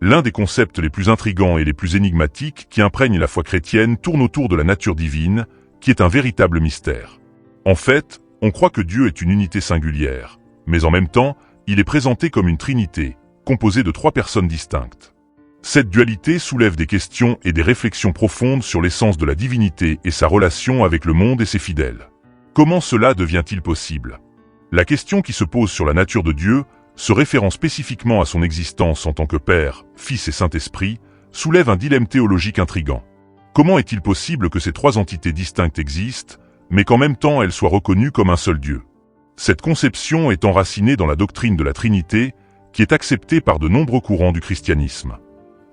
L'un des concepts les plus intrigants et les plus énigmatiques qui imprègnent la foi chrétienne tourne autour de la nature divine, qui est un véritable mystère. En fait, on croit que Dieu est une unité singulière, mais en même temps, il est présenté comme une trinité, composée de 3 personnes distinctes. Cette dualité soulève des questions et des réflexions profondes sur l'essence de la divinité et sa relation avec le monde et ses fidèles. Comment cela devient-il possible? La question qui se pose sur la nature de Dieu, se référant spécifiquement à son existence en tant que Père, Fils et Saint-Esprit, soulève un dilemme théologique intrigant. Comment est-il possible que ces 3 entités distinctes existent, mais qu'en même temps elles soient reconnues comme un seul Dieu? Cette conception est enracinée dans la doctrine de la Trinité, qui est acceptée par de nombreux courants du christianisme.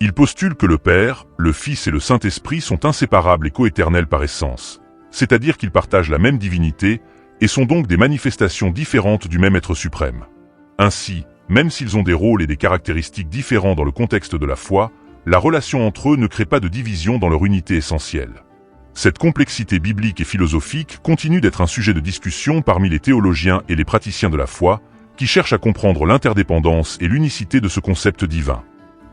Il postule que le Père, le Fils et le Saint-Esprit sont inséparables et coéternels par essence, c'est-à-dire qu'ils partagent la même divinité et sont donc des manifestations différentes du même être suprême. Ainsi, même s'ils ont des rôles et des caractéristiques différents dans le contexte de la foi, la relation entre eux ne crée pas de division dans leur unité essentielle. Cette complexité biblique et philosophique continue d'être un sujet de discussion parmi les théologiens et les praticiens de la foi, qui cherchent à comprendre l'interdépendance et l'unicité de ce concept divin.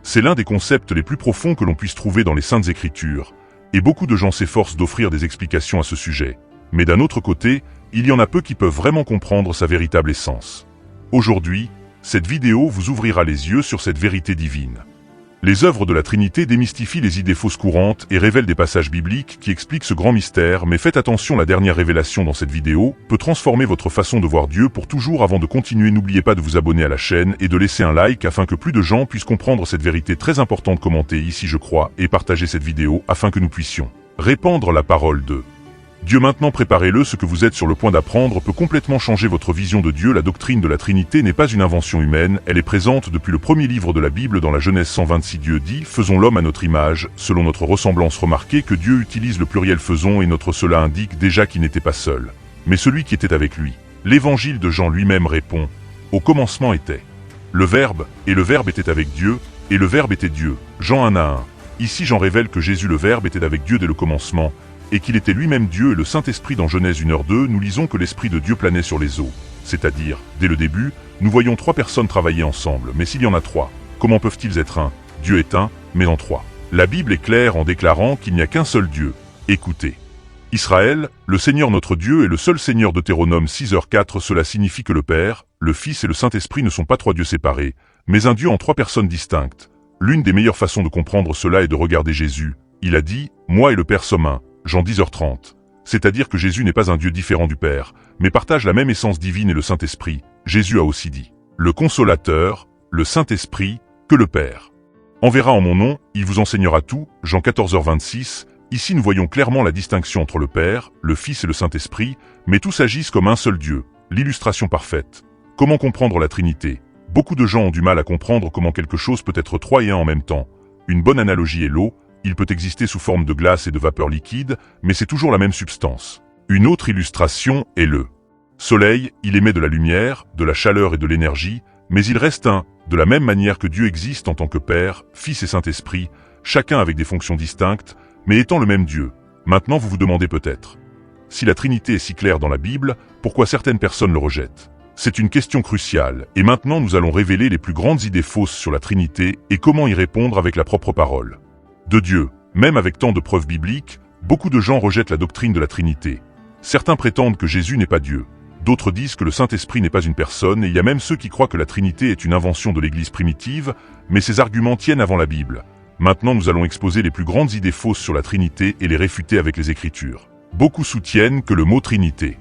C'est l'un des concepts les plus profonds que l'on puisse trouver dans les Saintes Écritures, et beaucoup de gens s'efforcent d'offrir des explications à ce sujet. Mais d'un autre côté, il y en a peu qui peuvent vraiment comprendre sa véritable essence. Aujourd'hui, cette vidéo vous ouvrira les yeux sur cette vérité divine. Les œuvres de la Trinité démystifient les idées fausses courantes et révèlent des passages bibliques qui expliquent ce grand mystère, mais faites attention, la dernière révélation dans cette vidéo peut transformer votre façon de voir Dieu pour toujours. Avant de continuer, n'oubliez pas de vous abonner à la chaîne et de laisser un like afin que plus de gens puissent comprendre cette vérité très importante. Commentez ici je crois et partagez cette vidéo afin que nous puissions répandre la parole de Dieu. Maintenant préparez-le, ce que vous êtes sur le point d'apprendre peut complètement changer votre vision de Dieu. La doctrine de la Trinité n'est pas une invention humaine, elle est présente depuis le premier livre de la Bible. Dans la Genèse 126, Dieu dit « Faisons l'homme à notre image, selon notre ressemblance ». Remarquez que Dieu utilise le pluriel « faisons » et notre cela indique déjà qu'il n'était pas seul, mais celui qui était avec lui. L'évangile de Jean lui-même répond « Au commencement était le Verbe, et le Verbe était avec Dieu, et le Verbe était Dieu ». Jean 1 à 1. Ici Jean révèle que Jésus le Verbe était avec Dieu dès le commencement, et qu'il était lui-même Dieu et le Saint-Esprit. Dans Genèse 1h2, nous lisons que l'Esprit de Dieu planait sur les eaux. C'est-à-dire, dès le début, nous voyons 3 personnes travailler ensemble. Mais s'il y en a 3, comment peuvent-ils être un? Dieu est un, mais en 3. La Bible est claire en déclarant qu'il n'y a qu'un seul Dieu. Écoutez. Israël, le Seigneur notre Dieu est le seul Seigneur. Deutéronome 6h4. Cela signifie que le Père, le Fils et le Saint-Esprit ne sont pas 3 dieux séparés, mais un Dieu en 3 personnes distinctes. L'une des meilleures façons de comprendre cela est de regarder Jésus. Il a dit « Moi et le Père sommes un ». Jean 10h30. C'est-à-dire que Jésus n'est pas un Dieu différent du Père, mais partage la même essence divine et le Saint-Esprit. Jésus a aussi dit « Le Consolateur, le Saint-Esprit, que le Père enverra en mon nom, il vous enseignera tout ». Jean 14h26. Ici nous voyons clairement la distinction entre le Père, le Fils et le Saint-Esprit, mais tous agissent comme un seul Dieu. L'illustration parfaite. Comment comprendre la Trinité? Beaucoup de gens ont du mal à comprendre comment quelque chose peut être 3 et 1 en même temps. Une bonne analogie est l'eau. Il peut exister sous forme de glace et de vapeur liquide, mais c'est toujours la même substance. Une autre illustration est le soleil. Il émet de la lumière, de la chaleur et de l'énergie, mais il reste un. De la même manière que Dieu existe en tant que Père, Fils et Saint-Esprit, chacun avec des fonctions distinctes, mais étant le même Dieu. Maintenant vous vous demandez peut-être, si la Trinité est si claire dans la Bible, pourquoi certaines personnes le rejettent? C'est une question cruciale, et maintenant nous allons révéler les plus grandes idées fausses sur la Trinité et comment y répondre avec la propre parole de Dieu. Même avec tant de preuves bibliques, beaucoup de gens rejettent la doctrine de la Trinité. Certains prétendent que Jésus n'est pas Dieu. D'autres disent que le Saint-Esprit n'est pas une personne, et il y a même ceux qui croient que la Trinité est une invention de l'Église primitive, mais ces arguments tiennent avant la Bible. Maintenant nous allons exposer les plus grandes idées fausses sur la Trinité et les réfuter avec les Écritures. Beaucoup soutiennent que le mot Trinité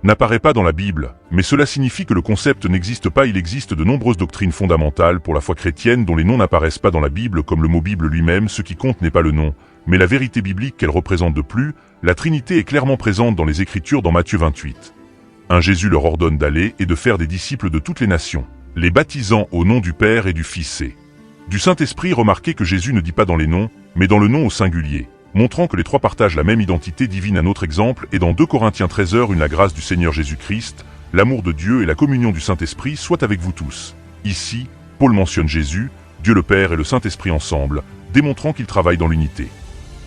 n'apparaît pas dans la Bible, mais cela signifie que le concept n'existe pas. Il existe de nombreuses doctrines fondamentales pour la foi chrétienne dont les noms n'apparaissent pas dans la Bible, comme le mot Bible lui-même. Ce qui compte n'est pas le nom, mais la vérité biblique qu'elle représente. De plus, la Trinité est clairement présente dans les Écritures. Dans Matthieu 28, Jésus leur ordonne d'aller et de faire des disciples de toutes les nations, les baptisant au nom du Père et du Fils et du Saint-Esprit. Remarquez que Jésus ne dit pas dans les noms, mais dans le nom au singulier, montrant que les 3 partagent la même identité divine. Un autre exemple est dans 2 Corinthiens 13h. La grâce du Seigneur Jésus-Christ, l'amour de Dieu et la communion du Saint-Esprit soient avec vous tous. Ici, Paul mentionne Jésus, Dieu le Père et le Saint-Esprit ensemble, démontrant qu'ils travaillent dans l'unité.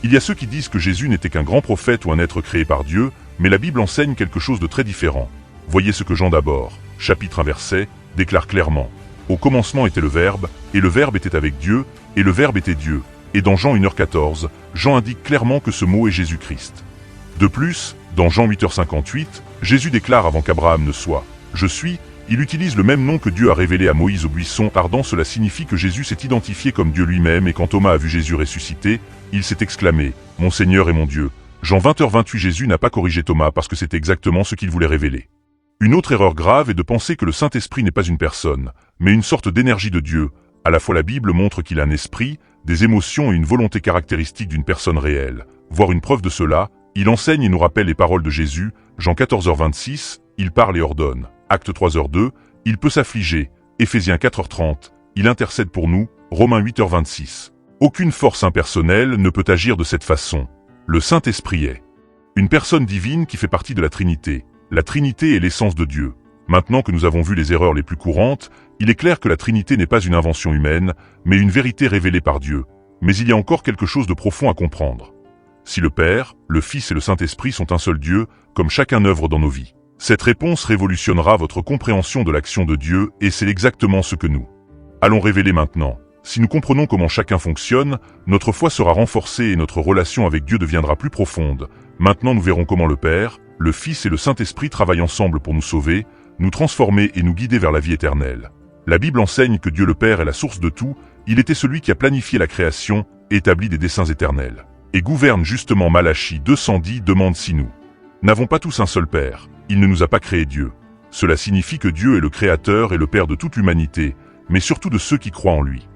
Il y a ceux qui disent que Jésus n'était qu'un grand prophète ou un être créé par Dieu, mais la Bible enseigne quelque chose de très différent. Voyez ce que Jean d'abord, chapitre 1 verset, déclare clairement. Au commencement était le Verbe, et le Verbe était avec Dieu, et le Verbe était Dieu. Et dans Jean 1h14, Jean indique clairement que ce mot est Jésus-Christ. De plus, dans Jean 8h58, Jésus déclare avant qu'Abraham ne soit « Je suis », il utilise le même nom que Dieu a révélé à Moïse au buisson ardent. Cela signifie que Jésus s'est identifié comme Dieu lui-même, et quand Thomas a vu Jésus ressuscité, il s'est exclamé « Mon Seigneur et mon Dieu ». Jean 20h28. Jésus n'a pas corrigé Thomas parce que c'était exactement ce qu'il voulait révéler. Une autre erreur grave est de penser que le Saint-Esprit n'est pas une personne, mais une sorte d'énergie de Dieu. À la fois la Bible montre qu'il a un esprit, des émotions et une volonté caractéristique d'une personne réelle. Voir une preuve de cela, il enseigne et nous rappelle les paroles de Jésus. Jean 14h26, il parle et ordonne. Acte 3h2, il peut s'affliger. Éphésiens 4h30, il intercède pour nous. Romains 8h26. Aucune force impersonnelle ne peut agir de cette façon. Le Saint-Esprit est une personne divine qui fait partie de la Trinité. La Trinité est l'essence de Dieu. Maintenant que nous avons vu les erreurs les plus courantes, il est clair que la Trinité n'est pas une invention humaine, mais une vérité révélée par Dieu. Mais il y a encore quelque chose de profond à comprendre. Si le Père, le Fils et le Saint-Esprit sont un seul Dieu, comme chacun œuvre dans nos vies, cette réponse révolutionnera votre compréhension de l'action de Dieu, et c'est exactement ce que nous allons révéler maintenant. Si nous comprenons comment chacun fonctionne, notre foi sera renforcée et notre relation avec Dieu deviendra plus profonde. Maintenant nous verrons comment le Père, le Fils et le Saint-Esprit travaillent ensemble pour nous sauver, nous transformer et nous guider vers la vie éternelle. La Bible enseigne que Dieu le Père est la source de tout, il était celui qui a planifié la création, établi des desseins éternels, et gouverne justement. Malachie 2:10 demande si nous n'avons pas tous un seul Père, il ne nous a pas créé Dieu. Cela signifie que Dieu est le Créateur et le Père de toute l'humanité, mais surtout de ceux qui croient en lui.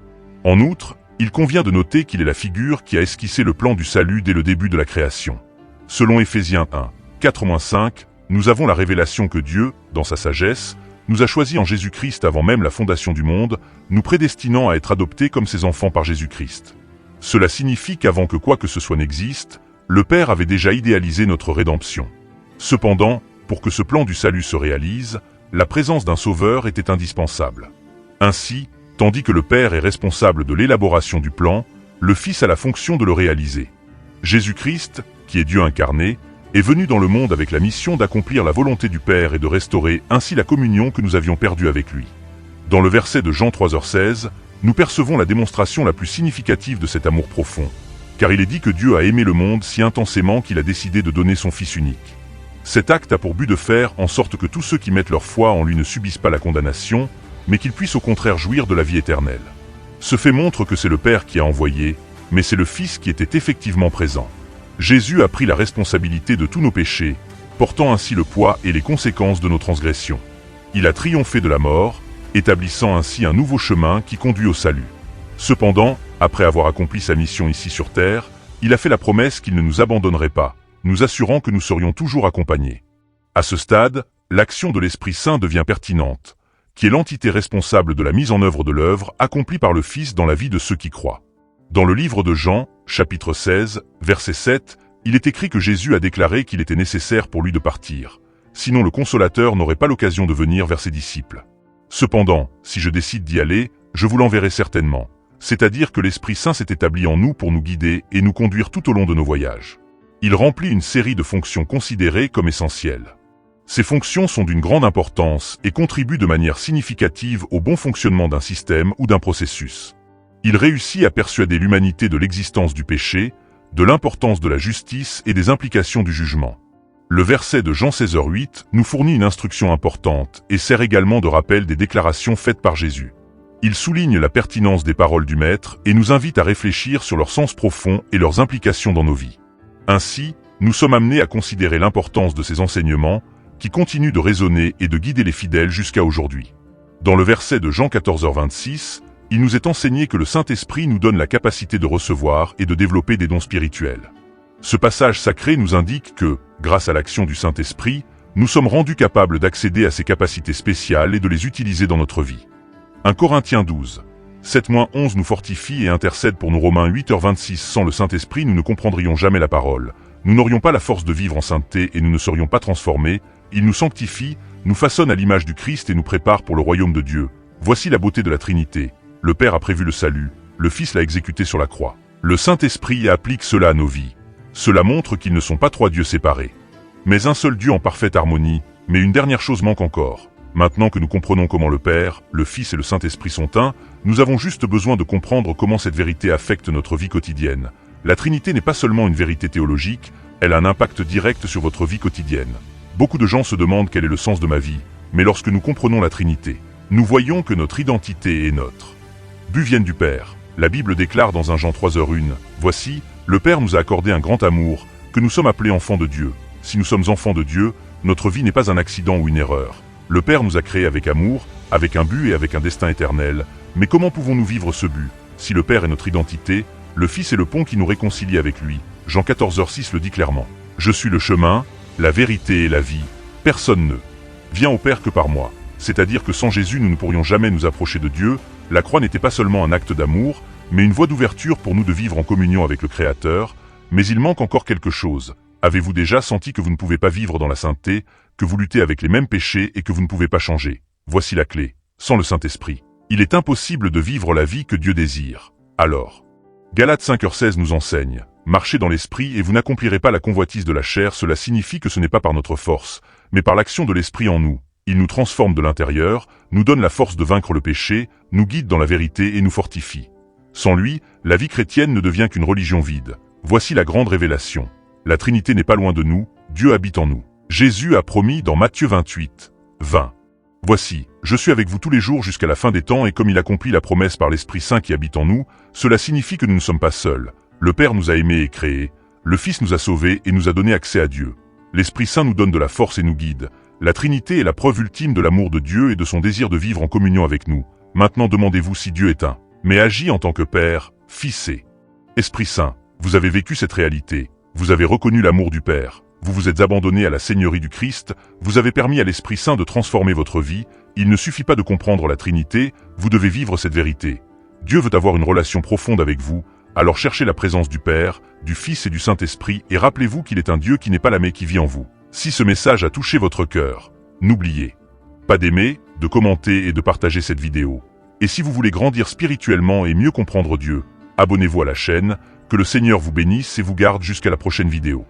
En outre, il convient de noter qu'il est la figure qui a esquissé le plan du salut dès le début de la création. Selon Éphésiens 1:4-5, nous avons la révélation que Dieu, dans sa sagesse, nous a choisis en Jésus-Christ avant même la fondation du monde, nous prédestinant à être adoptés comme ses enfants par Jésus-Christ. Cela signifie qu'avant que quoi que ce soit n'existe, le Père avait déjà idéalisé notre rédemption. Cependant, pour que ce plan du salut se réalise, la présence d'un Sauveur était indispensable. Ainsi, tandis que le Père est responsable de l'élaboration du plan, le Fils a la fonction de le réaliser. Jésus-Christ, qui est Dieu incarné, est venu dans le monde avec la mission d'accomplir la volonté du Père et de restaurer ainsi la communion que nous avions perdue avec lui. Dans le verset de Jean 3h16, nous percevons la démonstration la plus significative de cet amour profond, car il est dit que Dieu a aimé le monde si intensément qu'il a décidé de donner son Fils unique. Cet acte a pour but de faire en sorte que tous ceux qui mettent leur foi en lui ne subissent pas la condamnation, mais qu'ils puissent au contraire jouir de la vie éternelle. Ce fait montre que c'est le Père qui a envoyé, mais c'est le Fils qui était effectivement présent. Jésus a pris la responsabilité de tous nos péchés, portant ainsi le poids et les conséquences de nos transgressions. Il a triomphé de la mort, établissant ainsi un nouveau chemin qui conduit au salut. Cependant, après avoir accompli sa mission ici sur terre, il a fait la promesse qu'il ne nous abandonnerait pas, nous assurant que nous serions toujours accompagnés. À ce stade, l'action de l'Esprit Saint devient pertinente, qui est l'entité responsable de la mise en œuvre de l'œuvre accomplie par le Fils dans la vie de ceux qui croient. Dans le livre de Jean, chapitre 16, verset 7, il est écrit que Jésus a déclaré qu'il était nécessaire pour lui de partir, sinon le Consolateur n'aurait pas l'occasion de venir vers ses disciples. Cependant, si je décide d'y aller, je vous l'enverrai certainement, c'est-à-dire que l'Esprit Saint s'est établi en nous pour nous guider et nous conduire tout au long de nos voyages. Il remplit une série de fonctions considérées comme essentielles. Ces fonctions sont d'une grande importance et contribuent de manière significative au bon fonctionnement d'un système ou d'un processus. Il réussit à persuader l'humanité de l'existence du péché, de l'importance de la justice et des implications du jugement. Le verset de Jean 16h8 nous fournit une instruction importante et sert également de rappel des déclarations faites par Jésus. Il souligne la pertinence des paroles du Maître et nous invite à réfléchir sur leur sens profond et leurs implications dans nos vies. Ainsi, nous sommes amenés à considérer l'importance de ces enseignements qui continuent de résonner et de guider les fidèles jusqu'à aujourd'hui. Dans le verset de Jean 14h26, il nous est enseigné que le Saint-Esprit nous donne la capacité de recevoir et de développer des dons spirituels. Ce passage sacré nous indique que, grâce à l'action du Saint-Esprit, nous sommes rendus capables d'accéder à ces capacités spéciales et de les utiliser dans notre vie. 1 Corinthiens 12, 7-11 nous fortifie et intercède pour nous. Romains 8h26. Sans le Saint-Esprit, nous ne comprendrions jamais la parole. Nous n'aurions pas la force de vivre en sainteté et nous ne serions pas transformés. Il nous sanctifie, nous façonne à l'image du Christ et nous prépare pour le royaume de Dieu. Voici la beauté de la Trinité. Le Père a prévu le salut, le Fils l'a exécuté sur la croix. Le Saint-Esprit applique cela à nos vies. Cela montre qu'ils ne sont pas trois dieux séparés, mais un seul Dieu en parfaite harmonie. Mais une dernière chose manque encore. Maintenant que nous comprenons comment le Père, le Fils et le Saint-Esprit sont un, nous avons juste besoin de comprendre comment cette vérité affecte notre vie quotidienne. La Trinité n'est pas seulement une vérité théologique, elle a un impact direct sur votre vie quotidienne. Beaucoup de gens se demandent quel est le sens de ma vie, mais lorsque nous comprenons la Trinité, nous voyons que notre identité est nôtre. But viennent du Père. La Bible déclare dans 1 Jean 3h1, « Voici, le Père nous a accordé un grand amour, que nous sommes appelés enfants de Dieu. Si nous sommes enfants de Dieu, notre vie n'est pas un accident ou une erreur. Le Père nous a créés avec amour, avec un but et avec un destin éternel. Mais comment pouvons-nous vivre ce but? Si le Père est notre identité, le Fils est le pont qui nous réconcilie avec lui. Jean 14h6 le dit clairement. Je suis le chemin, la vérité et la vie. Personne ne vient au Père que par moi. C'est-à-dire que sans Jésus, nous ne pourrions jamais nous approcher de Dieu. La croix n'était pas seulement un acte d'amour, mais une voie d'ouverture pour nous de vivre en communion avec le Créateur. Mais il manque encore quelque chose. Avez-vous déjà senti que vous ne pouvez pas vivre dans la sainteté, que vous luttez avec les mêmes péchés et que vous ne pouvez pas changer? Voici la clé. Sans le Saint-Esprit, il est impossible de vivre la vie que Dieu désire. Alors, Galates 5h16 nous enseigne, « Marchez dans l'Esprit et vous n'accomplirez pas la convoitise de la chair », cela signifie que ce n'est pas par notre force, mais par l'action de l'Esprit en nous. Il nous transforme de l'intérieur, nous donne la force de vaincre le péché, nous guide dans la vérité et nous fortifie. Sans lui, la vie chrétienne ne devient qu'une religion vide. Voici la grande révélation. La Trinité n'est pas loin de nous, Dieu habite en nous. Jésus a promis dans Matthieu 28, 20. Voici, je suis avec vous tous les jours jusqu'à la fin des temps et comme il accomplit la promesse par l'Esprit Saint qui habite en nous, cela signifie que nous ne sommes pas seuls. Le Père nous a aimés et créés, le Fils nous a sauvés et nous a donné accès à Dieu. L'Esprit Saint nous donne de la force et nous guide. La Trinité est la preuve ultime de l'amour de Dieu et de son désir de vivre en communion avec nous. Maintenant demandez-vous si Dieu est un, mais agit en tant que Père, Fils et Esprit Saint. Vous avez vécu cette réalité. Vous avez reconnu l'amour du Père, vous vous êtes abandonné à la Seigneurie du Christ, vous avez permis à l'Esprit Saint de transformer votre vie, il ne suffit pas de comprendre la Trinité, vous devez vivre cette vérité. Dieu veut avoir une relation profonde avec vous, alors cherchez la présence du Père, du Fils et du Saint-Esprit et rappelez-vous qu'il est un Dieu qui n'est pas là mais qui vit en vous. Si ce message a touché votre cœur, n'oubliez pas d'aimer, de commenter et de partager cette vidéo. Et si vous voulez grandir spirituellement et mieux comprendre Dieu, abonnez-vous à la chaîne. Que le Seigneur vous bénisse et vous garde jusqu'à la prochaine vidéo.